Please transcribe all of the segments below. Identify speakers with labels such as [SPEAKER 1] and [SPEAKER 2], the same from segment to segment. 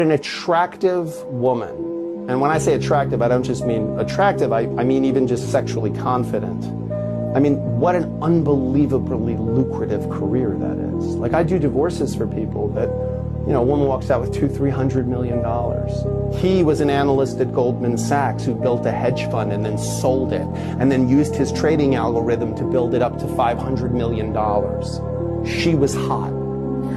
[SPEAKER 1] An attractive woman, and when I say attractive, I don't just mean attractive, I mean even just sexually confident. I mean, what an unbelievably lucrative career that is. Like, I do divorces for people that, you know, a woman walks out with $200-300 million. He was an analyst at Goldman Sachs who built a hedge fund and then sold it, and then used his trading algorithm to build it up to $500 million. She was hot.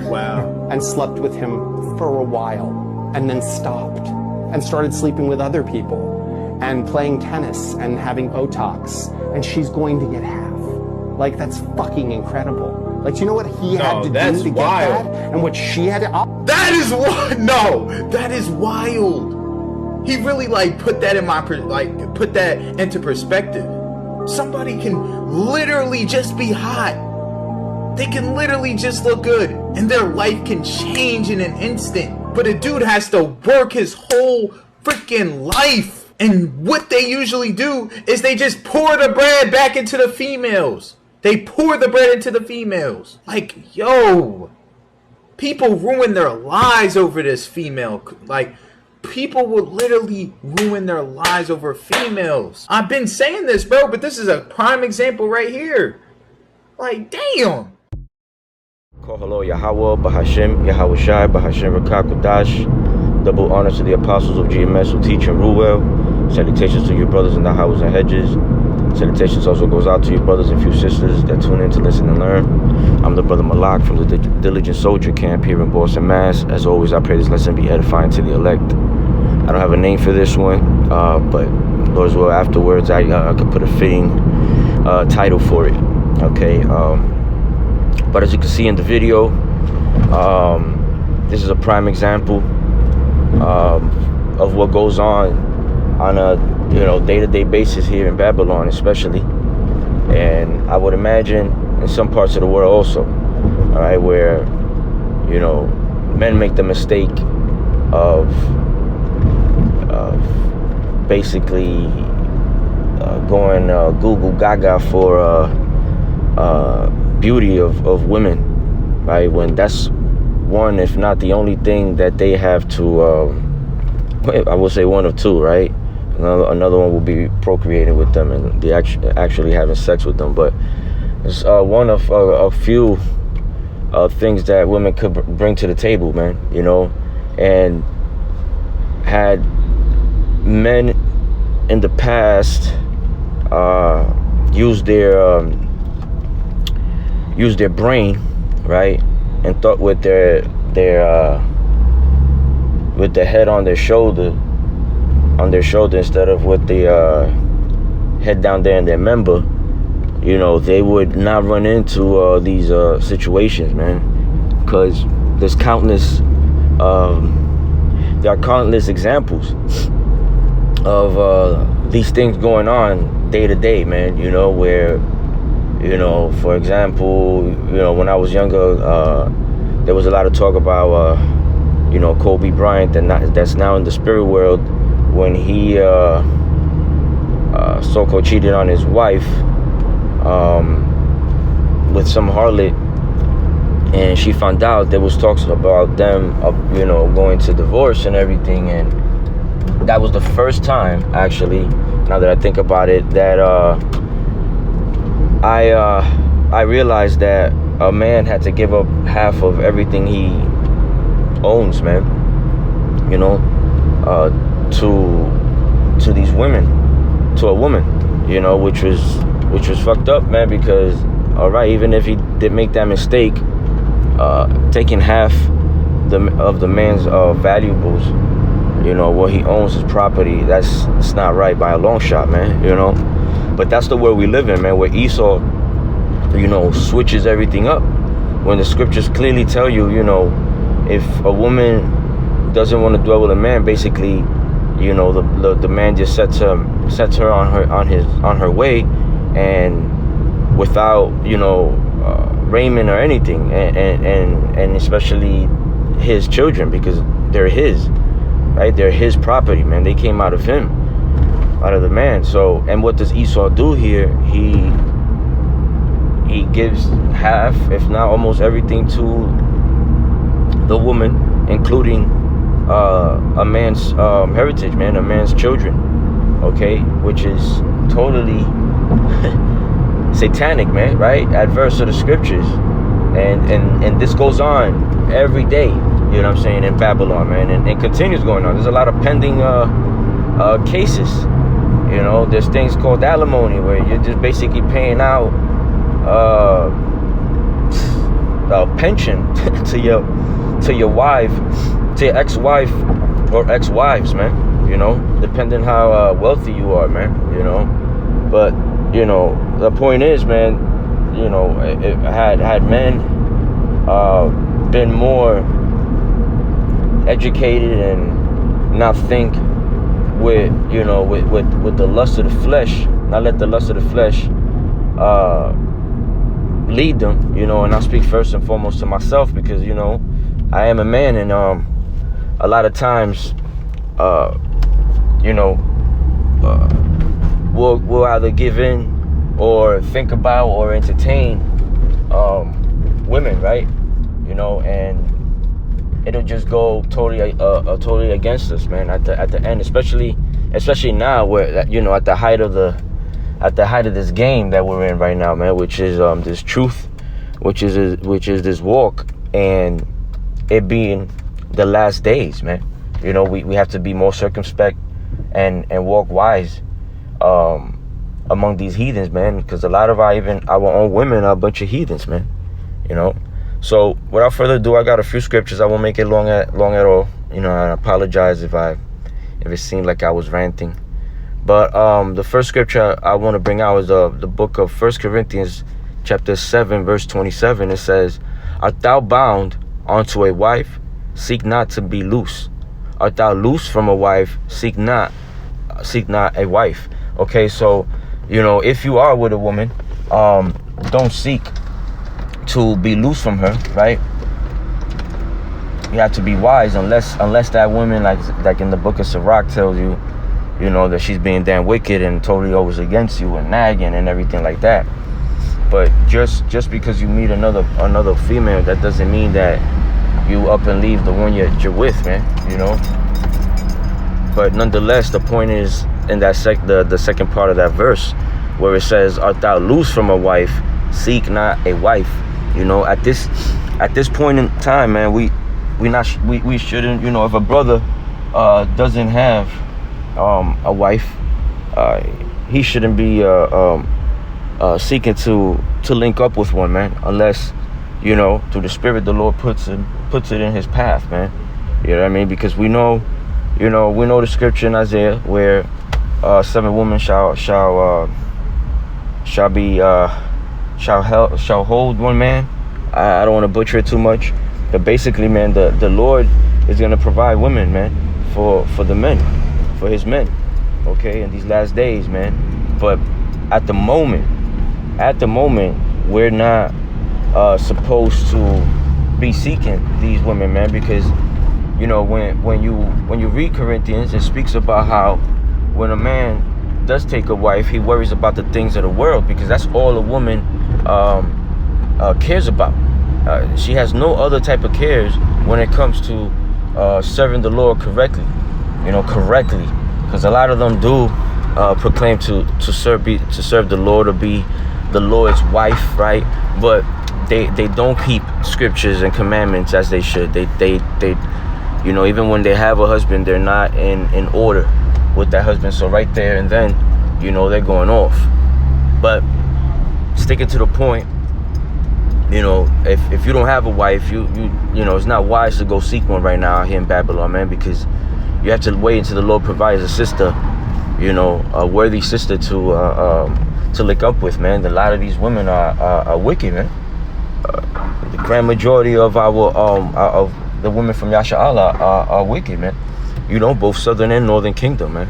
[SPEAKER 2] Wow.
[SPEAKER 1] And slept with him for a while, and then stopped and started sleeping with other people and playing tennis and having Botox, and she's going to get half. Like, that's fucking incredible. Like, do you know what he had to do to get that? And what she had to...
[SPEAKER 2] That is what? No, that is wild. He really like put that in my put that into perspective. Somebody can literally just be hot. They can literally just look good, and their life can change in an instant. But a dude has to work his whole freaking life. And what they usually do is they just pour the bread back into the females. They pour the bread into the females. Like, yo, people ruin their lives over this female. Like, people would literally ruin their lives over females. I've been saying this, bro, but this is a prime example right here. Like, damn.
[SPEAKER 3] Call hello Yahweh, Bahashim, Yahweh Shai, Bahashim Rakakudash. Double honor to the apostles of GMS who teach and rule well. Salutations to your brothers in the houses and hedges. Salutations also goes out to your brothers and few sisters that tune in to listen and learn. I'm the brother Malak from the Diligent Soldier Camp here in Boston, Mass. As always, I pray this lesson be edifying to the elect. I don't have a name for this one, but Lord's will afterwards I could put a fitting title for it. Okay. But as you can see in the video, this is a prime example of what goes on a day-to-day basis here in Babylon, especially, and I would imagine in some parts of the world also. All right, where men make the mistake of basically going Google Gaga for beauty of women, right? When that's one, if not the only thing that they have to, I will say one of two, right? Another one will be procreating with them and the actually having sex with them. But it's one of a few things that women could bring to the table, man. And had men in the past used their brain, right, and thought with their head on their shoulder instead of with the head down there in their member, they would not run into these situations, man. Because there are countless examples of these things going on day to day, man. Where for example, when I was younger, there was a lot of talk about, Kobe Bryant, that's now in the spirit world, when he so-called cheated on his wife with some harlot, and she found out. There was talks about them, going to divorce and everything, and that was the first time, actually, now that I think about it, that I realized that a man had to give up half of everything he owns, man, to these women, to a woman, which was fucked up, man, because, all right, even if he did make that mistake, taking half of the man's valuables, what he owns, his property, it's not right by a long shot, man, But that's the world we live in, man, where Esau, switches everything up. When the scriptures clearly tell you, if a woman doesn't want to dwell with a man, basically, the man just sets her on her way, and without raiment or anything, and especially his children, because they're his, right? They're his property, man. They came out of him, out of the man. So, and what does Esau do here? He gives half, if not almost everything, to the woman, including a man's heritage, man, a man's children, okay, which is totally satanic, man, right? Adverse to the scriptures, and this goes on every day, you know what I'm saying, in Babylon, man, and continues going on. There's a lot of pending cases, you know. There's things called alimony where you're just basically paying out a pension to your wife, to your ex-wife or ex-wives, man, you know, depending how wealthy you are, man, you know. But you know, the point is, man, you know, had men been more educated and not think with, you know, with the lust of the flesh, not let the lust of the flesh lead them, you know. And I speak first and foremost to myself, because, you know, I am a man, and a lot of times, you know, we'll either give in or think about or entertain women, right? You know, and it'll just go totally against us, man. At the end, especially now, where, you know, at the height of this game that we're in right now, man, which is this truth, which is this walk, and it being the last days, man. You know, we have to be more circumspect and walk wise among these heathens, man, because a lot of our own women are a bunch of heathens, man, you know. So without further ado, I got a few scriptures. I won't make it long at all, you know. I apologize if it seemed like I was ranting. But the first scripture I want to bring out is the book of 1 Corinthians chapter 7 verse 27. It says, "Art thou bound unto a wife? Seek not to be loose. Art thou loose from a wife? Seek not a wife." Okay, so, you know, if you are with a woman, don't seek to be loose from her, right? You have to be wise, unless that woman, like in the book of Sirach, tells you, you know, that she's being damn wicked and totally always against you and nagging and everything like that. But just because you meet another female, that doesn't mean that you up and leave the one you're with, man, you know. But nonetheless, the point is in that the second part of that verse, where it says, "Art thou loose from a wife? Seek not a wife." You know, at this point in time, man, we shouldn't, you know, if a brother doesn't have a wife, he shouldn't be seeking to link up with one, man, unless, you know, through the Spirit the Lord puts it in his path, man. You know what I mean? Because we know the scripture in Isaiah where 7 women shall hold one man. I don't want to butcher it too much, but basically, man, the Lord is gonna provide women, man, for the men, for his men, okay, in these last days, man. But at the moment, we're not supposed to be seeking these women, man, because, you know, when you read Corinthians, it speaks about how when a man does take a wife, he worries about the things of the world, because that's all a woman cares about. She has no other type of cares when it comes to serving the Lord correctly, because a lot of them do proclaim to serve the Lord or be the Lord's wife, right? But they don't keep scriptures and commandments as they should. They you know, even when they have a husband, they're not in order with that husband. So right there and then, you know, they're going off. But sticking to the point, you know, if you don't have a wife, you know, it's not wise to go seek one right now here in Babylon, man, because you have to wait until the Lord provides a sister, you know, a worthy sister to link up with, man. A lot of these women are wicked, man. The grand majority of of the women from Yasha Allah are wicked, man. You know, both southern and northern kingdom, man.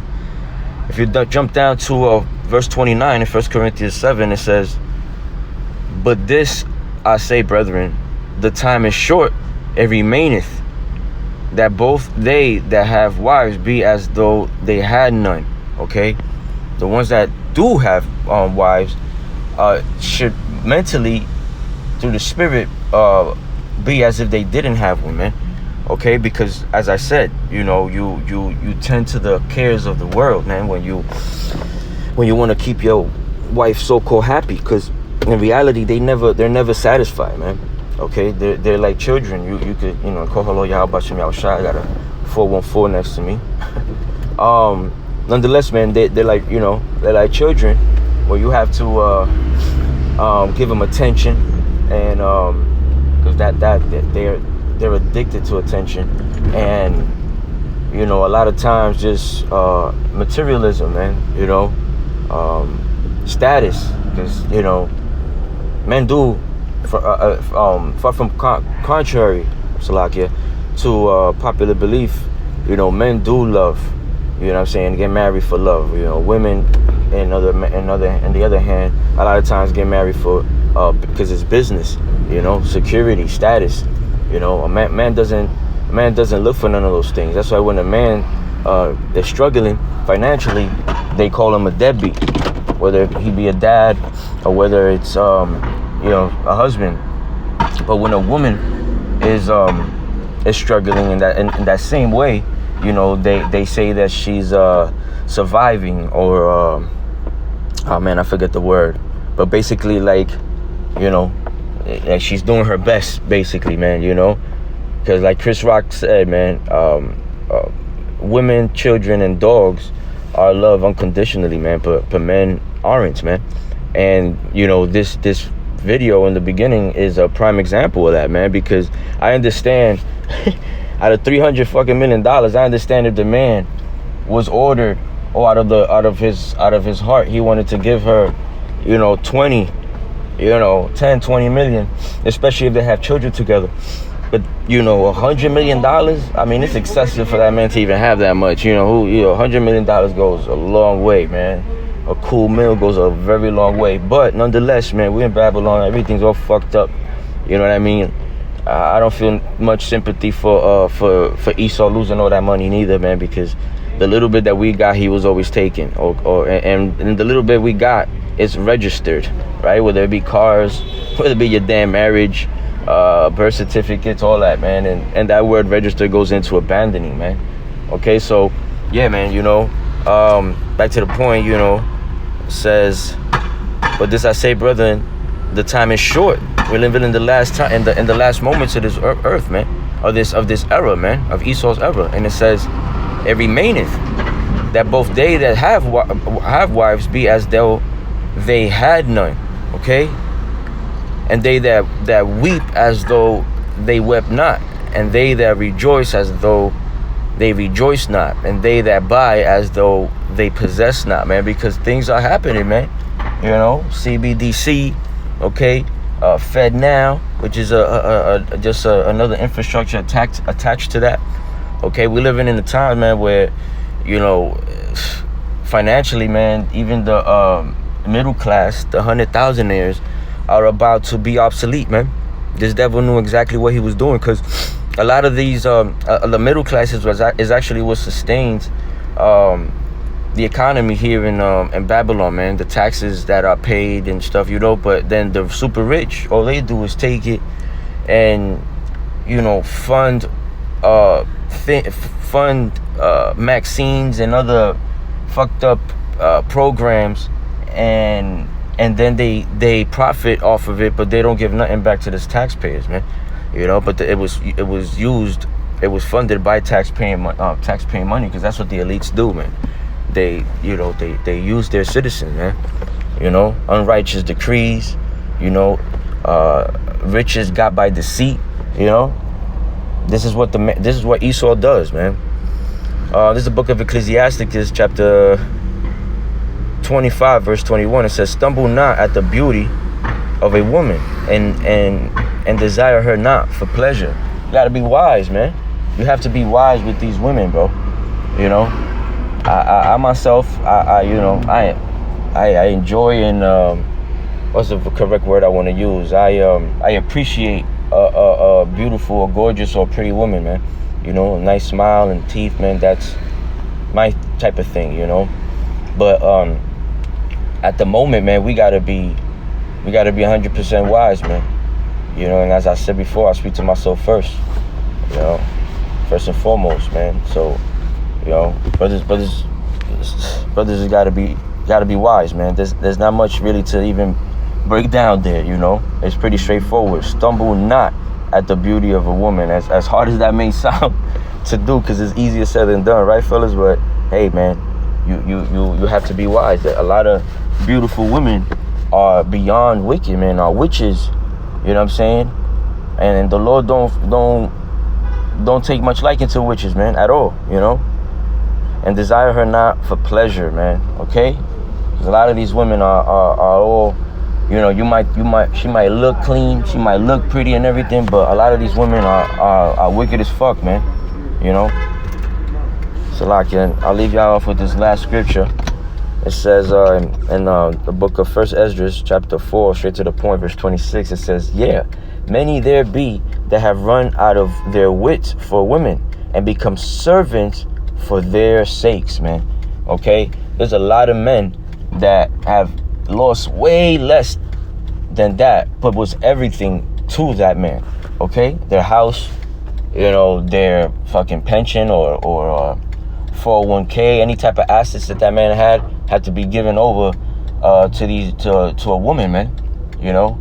[SPEAKER 3] If you jump down to verse 29 in 1 Corinthians 7, it says, "But this I say, brethren, the time is short, it remaineth, that both they that have wives be as though they had none." Okay, the ones that do have wives should mentally, through the Spirit, be as if they didn't have one, man. okay? Because as I said, you know, you tend to the cares of the world, man, when you want to keep your wife so-called happy, because in reality they're never satisfied, man. Okay, they're like children. You could, you know, call hello, y'all, bashim y'all shot. I got a 414 next to me. Nonetheless, man, they're like, you know, they're like children, where you have to give them attention, and because they're addicted to attention, and you know, a lot of times just materialism, man. You know, status, because you know, men do far from contrary, Salakia, to popular belief. You know, men do love. You know what I'm saying? Get married for love. You know, women, and the other hand, a lot of times get married for because it's business. You know, security, status. You know, a man doesn't look for none of those things. That's why when a man is struggling financially, they call him a deadbeat, whether he be a dad or whether it's you know, a husband. But when a woman is struggling in that same way, you know, they say that she's surviving, or oh man, I forget the word, but basically, like, you know, like she's doing her best, basically, man. You know, because like Chris Rock said, man, women, children, and dogs are loved unconditionally, man, but men aren't, man. And you know, this video in the beginning is a prime example of that, man, because I understand out of $300 million, I understand if the man was ordered, or out of his heart, he wanted to give her, you know, 20, you know, 10, 20 million, especially if they have children together. But you know, $100 million, I mean, it's excessive for that man to even have that much. You know, $100 million goes a long way, man. A cool meal goes a very long way. But nonetheless, man, we're in Babylon. Everything's all fucked up. You know what I mean? I don't feel much sympathy for Esau losing all that money neither, man, because the little bit that we got, he was always taking. And the little bit we got is registered, right? Whether it be cars, whether it be your damn marriage, birth certificates, all that, man. And that word register goes into abandoning, man. Okay, so yeah, man, you know, back to the point, you know, says, but this I say, brethren, the time is short. We're living in the last time, in the last moments of this earth, man, of this era, man, of Esau's era. And it says, it remaineth that both they that have wives be as though they had none, okay, and they that weep as though they wept not, and they that rejoice as though they rejoice not, and they that buy as though they possess not, man, because things are happening, man. You know, CBDC, okay, Fed Now, which is just another infrastructure attached to that. Okay, we're living in a time, man, where, you know, financially, man, even the middle class, the 100,000aires, are about to be obsolete, man. This devil knew exactly what he was doing, because a lot of these the middle classes is actually what sustains the economy here in Babylon, man. The taxes that are paid and stuff, you know. But then the super rich, all they do is take it and, you know, fund vaccines and other fucked up programs, and then they profit off of it, but they don't give nothing back to the taxpayers, man. You know, but it was funded by taxpaying money, because that's what the elites do, man. They use their citizens, man. You know, unrighteous decrees, you know, riches got by deceit, you know. This is what Esau does, man. This is the book of Ecclesiasticus, chapter 25, verse 21. It says, "Stumble not at the beauty of a woman, and desire her not for pleasure." You gotta be wise, man. You have to be wise with these women, bro. You know, I myself, I enjoy, and what's the correct word I want to use? I appreciate a beautiful, or gorgeous, or pretty woman, man. You know, a nice smile and teeth, man. That's my type of thing, you know. But at the moment, man, we gotta be 100% wise, man. You know, and as I said before, I speak to myself first. You know, first and foremost, man. So, you know, brothers has gotta be wise, man. There's not much really to even break down there, you know. It's pretty straightforward. Stumble not at the beauty of a woman, as hard as that may sound to do, because it's easier said than done, right, fellas? But hey, man, you have to be wise. That a lot of beautiful women are beyond wicked, man, are witches. You know what I'm saying? And the Lord don't take much liking to witches, man, at all, you know. And desire her not for pleasure, man. Okay? Because a lot of these women are all, you know, she might look clean, she might look pretty and everything, but a lot of these women are wicked as fuck, man. You know. So like, I'll leave y'all off with this last scripture. It says in the book of 1 Esdras, chapter 4, straight to the point, verse 26, it says, yeah, many there be that have run out of their wits for women and become servants for their sakes, man. Okay? There's a lot of men that have lost way less than that, but was everything to that man. Okay? Their house, you know, their fucking pension or 401k, any type of assets that man had to be given over to a woman, man. You know?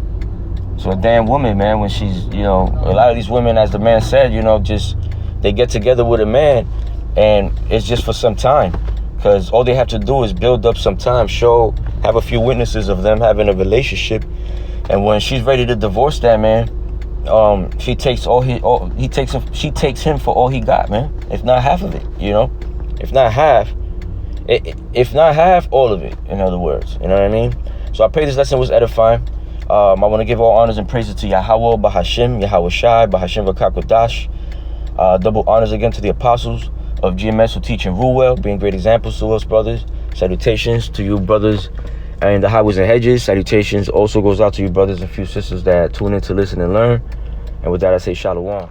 [SPEAKER 3] So a damn woman, man, when she's, you know, a lot of these women, as the man said, you know, just they get together with a man and it's just for some time, because all they have to do is build up some time, have a few witnesses of them having a relationship, and when she's ready to divorce that man, she takes him for all he got, man. If not half of it, you know, if not half, all of it. In other words, you know what I mean. So I pray this lesson was edifying. I want to give all honors and praises to Yahweh, Bahashim, Yahweh Shai, Bahashim V'Kakodash. Double honors again to the apostles of GMS who teach and rule well, being great examples to us, brothers. Salutations to you, brothers, in the highways and hedges. Salutations also goes out to you, brothers and few sisters that tune in to listen and learn. And with that, I say shalom.